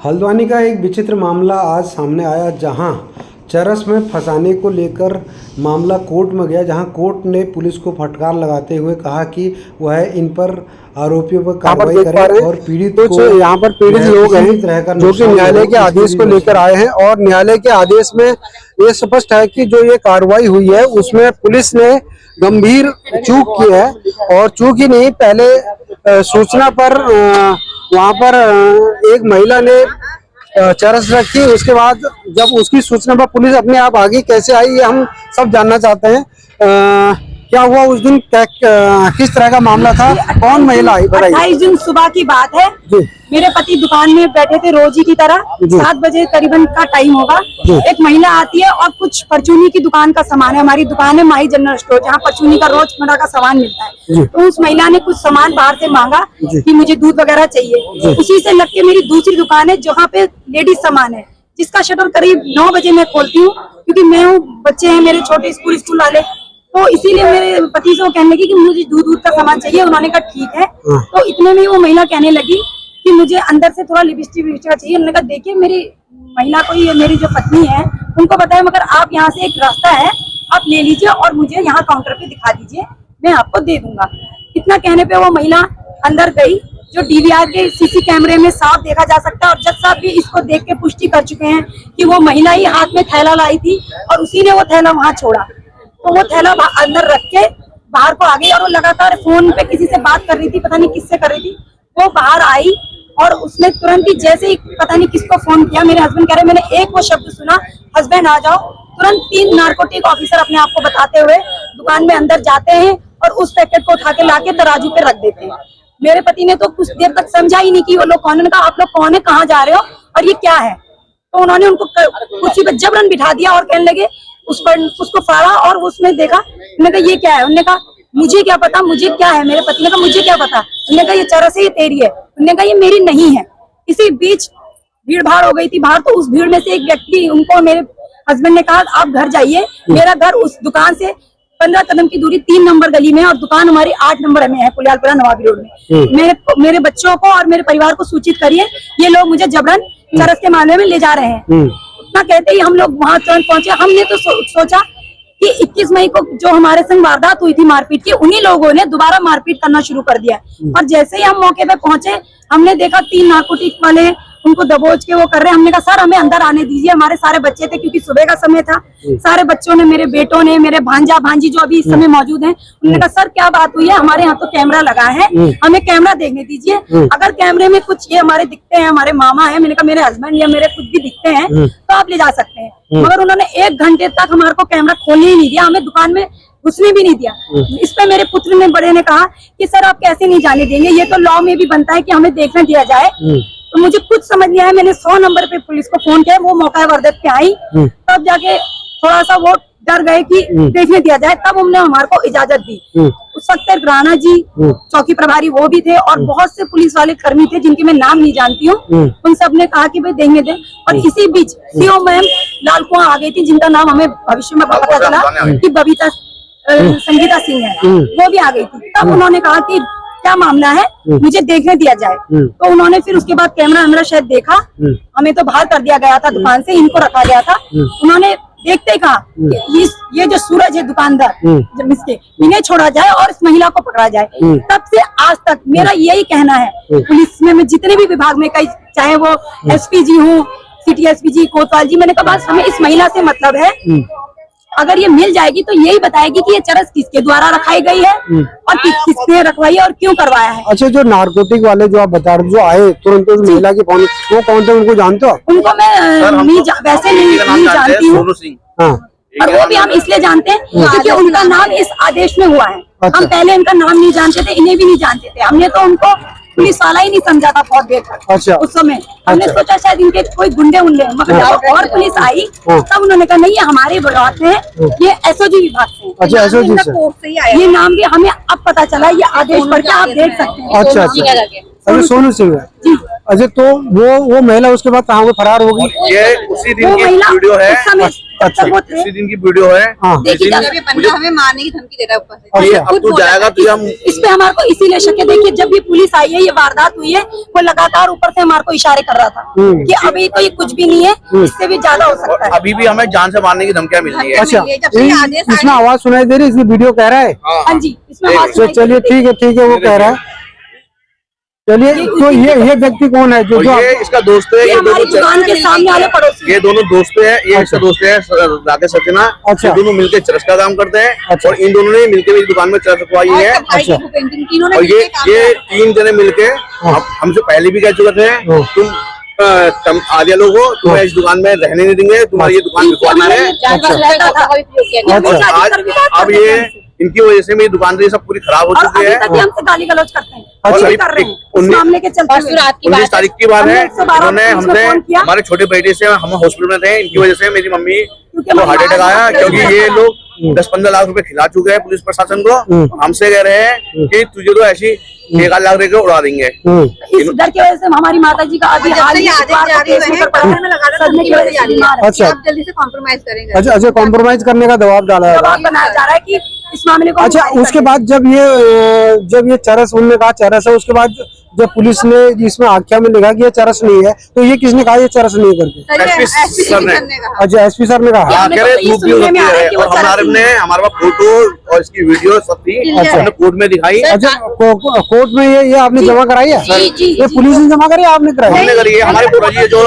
हल्द्वानी का एक विचित्र मामला आज सामने आया, जहां चरस में फंसाने को लेकर मामला कोर्ट में गया, जहां कोर्ट ने पुलिस को फटकार लगाते हुए कहा कि वह इन पर आरोपियों पर कार्रवाई करे और पीड़ित को यहाँ पर पीड़ित लोग हैं जो कि न्यायालय के आदेश को लेकर आए हैं और न्यायालय के आदेश में ये स्पष्ट है कि जो ये कार्रवाई हुई है उसमें पुलिस ने गंभीर चूक की है। और चूक ही नहीं, पहले सूचना पर वहां पर एक महिला ने चरस रखी, उसके बाद जब उसकी सूचना पर पुलिस अपने आप आगे कैसे आई ये हम सब जानना चाहते हैं। क्या हुआ उस दिन, किस तरह का मामला था, कौन महिला आई, बताइए। 28 जून सुबह की बात है। मेरे पति दुकान में बैठे थे रोज ही की तरह, 7 बजे करीबन का टाइम होगा। एक महिला आती है और कुछ परचूनी की दुकान का सामान है, हमारी दुकान है माही जनरल स्टोर, जहाँ परचूनी का रोजमर्रा का सामान मिलता है। तो उस महिला ने कुछ सामान बाहर से मांगा कि मुझे दूध वगैरह चाहिए। उसी से लग के मेरी दूसरी दुकान है जहाँ पे लेडीज सामान है, जिसका शटर करीब 9 बजे मैं खोलती हूँ, क्योंकि मैं हूँ, बच्चे हैं मेरे छोटे स्कूल वाले, तो इसीलिए मेरे पति से वो कहने लगी कि मुझे दूध का सामान चाहिए। उन्होंने कहा ठीक है। तो इतने में वो महिला कहने लगी कि मुझे अंदर से थोड़ा लिपस्टिक चाहिए। उन्होंने कहा देखिए, मेरी महिला को, ये मेरी जो पत्नी है उनको पता है, मगर आप यहाँ से एक रास्ता है, आप ले लीजिए और मुझे यहाँ काउंटर पे दिखा दीजिए, मैं आपको दे दूंगा। इतना कहने पे वो महिला अंदर गई, जो डीवीआर के सीसी कैमरे में साफ देखा जा सकता है। और जज साहब भी इसको देख के पुष्टि कर चुके हैं कि वो महिला ही हाथ में थैला लाई थी और उसी ने वो थैला वहाँ छोड़ा। तो वो थैला अंदर रख के बाहर को आ गई और वो लगातार फोन पे किसी से बात कर रही थी, पता नहीं किससे कर रही थी। वो बाहर आई और उसने तुरंत ही, जैसे ही पता नहीं किसको फोन किया, मेरे हस्बैंड कह रहे मैंने एक वो शब्द सुना, हस्बैंड आ जाओ, तुरंत 3 नार्कोटिक ऑफिसर अपने आप को बताते हुए दुकान में अंदर जाते हैं और उस पैकेट को उठा के लाके तराजू पे रख देते हैं। मेरे पति ने तो कुछ देर तक समझा ही नहीं कि वो लोग कौन है। कहा आप लोग कौन है, कहाँ जा रहे हो और ये क्या है। तो उन्होंने उनको कुर्सी पे जबरन बिठा दिया और कहने लगे, उसको फाड़ा और उसने देखा। उन्होंने कहा ये क्या है, उन्होंने कहा मुझे क्या पता, मुझे क्या है। मेरे पति ने कहा मुझे क्या पता। उन्होंने कहा ये चरस है, ये तेरी है। उन्होंने कहा ये मेरी नहीं है। इसी बीच भीड़ भाड़ हो गई थी बाहर, तो उस भीड़ में से एक व्यक्ति, उनको मेरे हस्बैंड ने कहा आप घर जाइए, मेरा घर उस दुकान से 15 कदम की दूरी 3 नंबर गली में और दुकान हमारी 8 नंबर में है, पुलियालपुरा नवाबी रोड में। मेरे बच्चों को और मेरे परिवार को सूचित करिए, ये लोग मुझे जबरन चरस के मामले में ले जा रहे हैं। उतना कहते ही हम लोग वहां तुरंत पहुंचे। हमने तो सोचा कि 21 मई को जो हमारे संग वारदात हुई थी मारपीट की, उन्हीं लोगों ने दोबारा मारपीट करना शुरू कर दिया। और जैसे ही हम मौके पे पहुंचे, हमने देखा 3 नार्कोटिक वाले उनको दबोच के वो कर रहे हैं। हमने कहा सर हमें अंदर आने दीजिए, हमारे सारे बच्चे थे, क्योंकि सुबह का समय था। सारे बच्चों ने, मेरे बेटों ने, मेरे भांजा भांजी जो अभी इस समय मौजूद हैं, उन्होंने कहा सर क्या बात हुई है, हमारे यहाँ तो कैमरा लगा है, हमें कैमरा देखने दीजिए, अगर कैमरे में कुछ ये हमारे दिखते हैं, हमारे मामा है, मैंने कहा मेरे हस्बैंड या मेरे खुद भी दिखते हैं तो आप ले जा सकते हैं। मगर उन्होंने 1 घंटे तक हमारे को कैमरा खोलने ही नहीं दिया, हमें दुकान में घुसने भी नहीं दिया। इस पे मेरे पुत्र ने, बड़े ने कहा कि सर आप कैसे नहीं जाने देंगे, ये तो लॉ में भी बनता है कि हमें देखने दिया जाए। तो मुझे कुछ समझ नहीं आया, मैंने 100 नंबर पे पुलिस को फोन किया, वो मौका वारदात पे आई, तब जाके थोड़ा सा वो डर गए कि देखने दिया जाए, तब उन्होंने हमारे को इजाजत दी। उस वक्त राणा जी चौकी प्रभारी वो भी थे और बहुत से पुलिस वाले कर्मी थे जिनके मैं नाम नहीं जानती हूँ, उन सब ने कहा कि भाई देखने दें। और इसी बीच सीओ मैम लालकुआं आ गई थी, जिनका नाम हमें भविष्य में पता चला कि बबीता संगीता सिंह है, वो भी आ गई थी। तब उन्होंने कहा कि क्या मामला है, मुझे देखने दिया जाए। तो उन्होंने फिर उसके बाद कैमरा शायद देखा, हमें तो बाहर कर दिया गया था दुकान से, इनको रखा गया था। उन्होंने देखते ही कहा कि ये जो सूरज है दुकानदार, जब इसके इन्हें छोड़ा जाए और इस महिला को पकड़ा जाए। तब से आज तक मेरा यही कहना है, पुलिस में मैं जितने भी विभाग में, कई चाहे वो एसपी जी हूँ, सिटी एसपी जी, कोतवाल जी, मैंने कहा बस हमें इस महिला से मतलब है, अगर ये मिल जाएगी तो यही बताएगी कि ये चरस किसके द्वारा रखाई गई है और किसने रखवाई है और क्यों करवाया है। अच्छा, जो नार्कोटिक वाले जो आप बता रहे, जो आए तुरंत उस महिला की फोन, वो कौन थे, उनको जानते हो? उनको मैं वैसे नहीं जानती हूँ, और वो भी हम इसलिए जानते हैं क्योंकि उनका नाम इस आदेश में हुआ है। हम पहले इनका नाम नहीं जानते थे, इन्हें भी नहीं जानते थे, हमने तो उनको पुलिस वाला ही नहीं समझा था बहुत देर तक। अच्छा। उस समय हमने सोचा शायद इनके कोई गुंडे उंडे, मगर जब और पुलिस आई तब उन्होंने कहा नहीं ये हमारे विभाग से है, ये एसओजी विभाग से। अच्छा, एसओजी से। ये नाम भी हमें अब पता चला, ये आदेश पढ़ के आप देख सकते हैं। अच्छा अच्छा, सोनू सिंह है जी। अच्छा, तो वो महिला उसके बाद कहाँ फरार हो गई? ये उसी दिन की वीडियो है। अच्छा। तब वो थे। इसी दिन की वीडियो है। हाँ। देखिए इस दिन अभी मुझे हमें मारने की धमकी दे रहा है ऊपर से। अच्छा। अब तू जाएगा तो हम इस पे हमारे को इसीलिए शक है। देखिए जब ये पुलिस आई है, ये वारदात हुई है, वो लगातार ऊपर से हमारे को इशारे कर रहा था कि अभी तो ये कुछ भी नहीं है, इससे भी ज्यादा हो सकता है। अभी भी हमें जान से मारने की धमकियां मिल रही है। अच्छा, जब से ये आदेश आए- इसमें आवाज सुनाई दे रही है, इसकी वीडियो कह रहा है। हाँ जी, इसमें आवाज तो सुनाई चलिए देती है। ठीक है वो कह रहा है। चलिए, तो ये व्यक्ति कौन है जो और ये इसका दोस्त है। ये हमारी दुकान के सामने वाले पड़ोसी ये दोनों दोस्त हैं। ये इसका दोस्त है राकेश सक्सेना। अच्छा। ये दोनों मिलकर चरस का काम करते हैं। अच्छा। और इन दोनों ने मिलकर मेरी दुकान में चरस रखवाई है। अच्छा। और ये तीन जने मिलके हमसे पहले भी कह चुके थे, तुम आदिया लोग हो, तुम्हें इस दुकान में रहने नहीं देंगे, तुम्हारी ये दुकान बिकवानी है। अच्छा। आज अब ये इनकी वजह से मेरी दुकानदारी सब पूरी खराब हो और चुकी अभी है। तक ये हमसे गाली गलौज करते हैं। अच्छा। अभी भी कर रहे हैं इस 19 मामले के चलते हुए। 19 तारीख की बात है। हमने 112 इन्होंने पुलिस में हमसे फोन किया। हमारे छोटे बेटे से हम हॉस्पिटल में थे, इनकी वजह से मेरी मम्मी क्योंकि को हार्ट अटैक आया। हमारे क्योंकि ये लोग 10-15 लाख रुपए खिला चुके हैं पुलिस प्रशासन को। हमसे कह रहे हैं कि तुझे तो ऐसी 1 लाख रुपए उड़ा देंगे। इस डर की वजह से हमारी माता जी का अभी हाल ही सदमे की वजह से बीमार है। अच्छा। आप जल्दी से कॉम्प्रोमाइज करेंगे। अच्छा, कॉम्प्रोमाइज करने का दबाव डाला है। दबाव बनाया जा रहा है कि इस मामले को हम अच्छा, फाइल उसके करें। बाद जब ये चरस, उन्होंने कहा चरस है, उसके बाद जब पुलिस ने इसमें आख्या में लिखा कि ये चरस नहीं है, तो ये किसने कहा ये चरस नहीं करके? एसपी सर ने। अच्छा, एसपी सर ने कहा। हाँ, कह रहे तो ये धूप भी हो सुनने सकती में आ रहा है है। कि वो और हमारे चरस हमारे पास फोटो और इसकी वीडियो सब थी। अच्छा। हमने कोर्ट में दिखाई। अच्छा, कोर्ट में ये आपने जमा कराई है? जी, ये पुलिस ने जमा कराई, आपने कराई? हमने करी है। हमारे पुरानी ये जो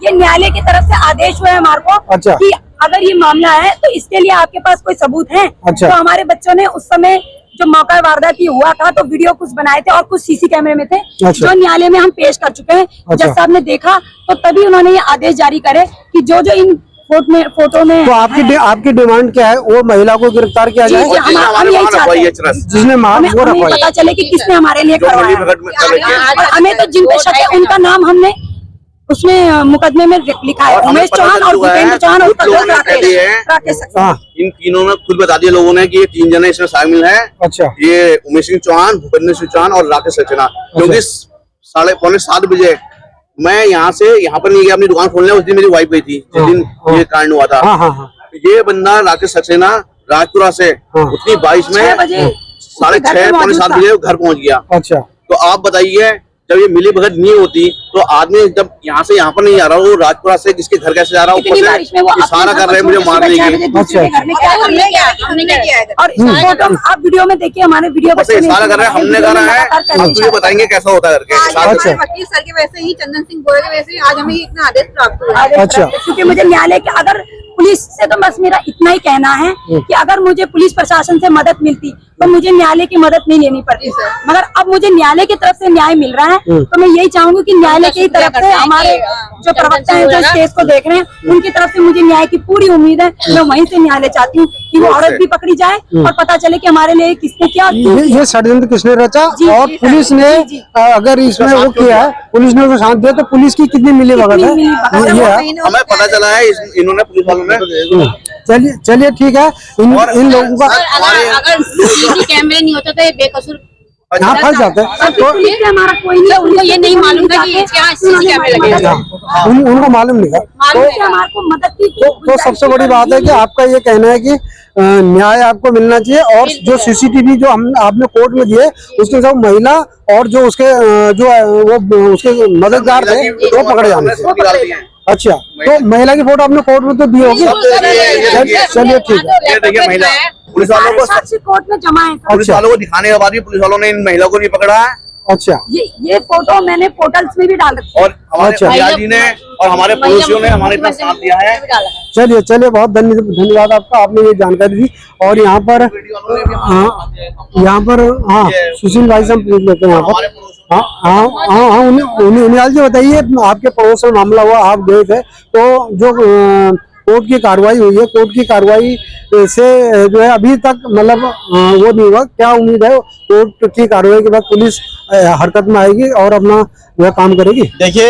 ये न्यायालय की तरफ से आदेश हुआ है हमारे को अच्छा। कि अगर ये मामला है तो इसके लिए आपके पास कोई सबूत है। अच्छा। तो हमारे बच्चों ने उस समय जो मौका वारदात की हुआ था तो वीडियो कुछ बनाए थे और कुछ सीसी कैमरे में थे, अच्छा। जो न्यायालय में हम पेश कर चुके हैं। अच्छा। जज साहब ने देखा तो तभी उन्होंने ये आदेश जारी करे कि जो इन फोटो में तो आपकी डिमांड क्या है? वो महिला को गिरफ्तार किया जी, जाए जी, हम यही चाहते हैं। जिसने मार हमें वो हमें रखवाई। पता चले कि किसने हमारे लिए जो करवाया। मिली भगत में कर रही है। और हमें तो जिन पे शक है उनका नाम हमने उसमें मुकदमे में लिखा है। और हमें उमेश पता चौहान चल और चुका है, भूपेंद्र चौहान और कुछ लोगों ने कह दिया है। राकेश सक्सेना। हाँ, इन तीनों ने खुद बता दिया लोगों ने कि ये 3 जने इसमें शामिल हैं। अच्छा। ये उमेश सिंह चौहान, भूपेंद्र सिंह चौहान और राकेश सक्सेना। क्योंकि 6:45-7 बजे मैं यहाँ पर नहीं गया अपनी दुकान खोलने। उस दिन मेरी वाइफ गई थी जिस दिन ये कांड हुआ था। हाँ हाँ हाँ। ये बंदा राकेश सक्सेना राजपुरा से उतनी 22 में 6 बजे 6:30-7 बजे घर पहुंच गया। अच्छा, तो आप बताइए, जब ये मिली भगत नहीं होती तो आदमी जब यहाँ से यहाँ पर नहीं आ रहा, वो राजपुरा से किसके घर कैसे जा रहा, इतनी बारिश में वो ऊपर से इशारा कर रहे हैं मुझे मारने की। दूसरे के घर में क्या कर रहे हैं? हमने किया है। और इस फोटो आप वीडियो में देखिए, हमारे वीडियो बस इशारा कर रहे हैं, हमने करा है, हम तुझे बताएंगे कैसा होता है करके। आज इशारा हमारे करके। वकील सर के वैसे ही, चंदन सिंह गोयल के वैसे ही आज हमें इतना आदेश प्राप्त हुआ है। अच्छा। क्योंकि मुझे न्यायालय के अगर पुलिस से तो बस मेरा इतना ही कहना है कि अगर मुझे पुलिस प्रशासन से मदद मिलती तो मुझे न्यायालय की मदद नहीं लेनी पड़ती। मगर अब मुझे न्यायालय की तरफ से न्याय मिल रहा है तो मैं यही चाहूंगी कि न्यायालय की तरफ से हमारे जो प्रवक्ता हैं जो इस केस को देख रहे हैं उनकी तरफ से मुझे न्याय की पूरी उम्मीद है। मैं वहीं से न्यायालय चाहती हूँ कि वो औरत भी पकड़ी जाए और पता चले कि हमारे लिए किसने क्या। ये षड्यंत्र किसने रचा? जी, और जी, पुलिस जी, ने जी। अगर इसमें वो किया है, पुलिस ने उसको साथ दिया, तो पुलिस की कितनी मिली भगत है? मिली भगत है? ये है। हमें पता चला है इन्होंने पुलिस वालों ने। चलिए ठीक है। इन लोगों का अगर सीसी कैमरे नहीं होते तो ये बेकसूर यहाँ फंस जाते हैं। तो पुलिस से हमारा कोई नहीं, उनको ये नहीं मालूम था कि इसके यहाँ सीसी कैमरे लगे हैं। उनको मालूम नहीं था। हमारे को मदद की तो सबसे बड़ी बात है कि आपका ये कहना है कि न्याय आपको मिलना चाहिए, और जो सीसीटीवी जो आपने कोर्ट में दिए उसके सब महिला और जो उसके वो उसके मददगार थे वो पकड़े जाने चाहिए। अच्छा, तो महिला की फोटो आपने कोर्ट में तो दी होगी। चलिए ठीक है। ये देखिए महिला पुलिस वालों को साक्षी कोर्ट में जमा है। पुलिस वालों को दिखाने के बाद भी पुलिस वालों ने इन महिला को नहीं पकड़ा है। अच्छा, ये फोटो मैंने पोर्टल्स में भी डाल रखी है। और हमारे अच्छा। भैया जी ने और हमारे पड़ोसियों ने हमारे इतना साथ दिया है। चलिए बहुत धन्यवाद आपका, आपने ये जानकारी दी। और यहाँ पर सुशील भाई से हम पूछ लेते हैं यहाँ पर। हाँ, उन्हें जी बताइए, आपके पड़ोस में मामला हुआ, आप गए थे, तो जो कोर्ट की कार्रवाई हुई है, कोर्ट की कार्रवाई से जो है अभी तक मतलब वो नहीं हुआ, क्या उम्मीद है कोर्ट की कार्रवाई के बाद पुलिस हरकत में आएगी और अपना वह काम करेगी? देखिए,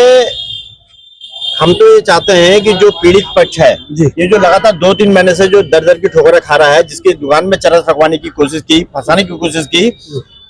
हम तो ये चाहते हैं कि जो पीड़ित पक्ष है जी, ये जो लगातार 2-3 महीने से जो दर दर की ठोकरें खा रहा है, जिसकी दुकान में चरस रखवाने की कोशिश की, फंसाने की कोशिश की,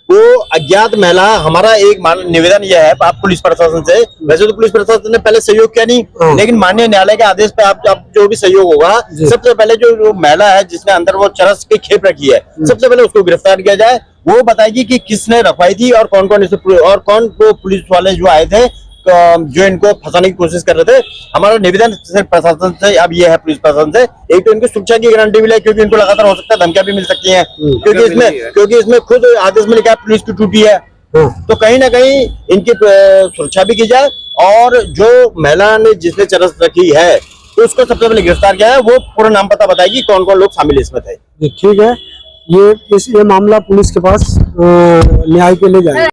वो अज्ञात महिला, हमारा एक निवेदन यह है आप पुलिस प्रशासन से, वैसे तो पुलिस प्रशासन ने पहले सहयोग किया नहीं, लेकिन माननीय न्यायालय के आदेश पे आप जो भी सहयोग होगा, सबसे पहले जो महिला है जिसने अंदर वो चरस की खेप रखी है, सबसे पहले उसको गिरफ्तार किया जाए। वो बताएगी कि किसने रखवाई थी और कौन कौन और कौन वो पुलिस वाले जो आए थे जो इनको फंसाने की कोशिश कर रहे थे। हमारा निवेदन सिर्फ प्रशासन से अब ये है, पुलिस प्रशासन से, एक तो इनकी सुरक्षा की गारंटी मिले, क्योंकि इनको लगातार हो सकता है धमकियां भी मिल सकती हैं, क्योंकि इसमें खुद आदेश में लिखा है पुलिस की ड्यूटी है। तो कहीं ना कहीं इनकी सुरक्षा भी की जाए, और जो महिला ने जिसने चरस रखी है तो उसको सबसे पहले गिरफ्तार किया है, वो पूरा नाम पता बताएगी कौन कौन लोग शामिल इसमें थे। ठीक है, ये मामला पुलिस के पास न्याय के लिए जाएगा।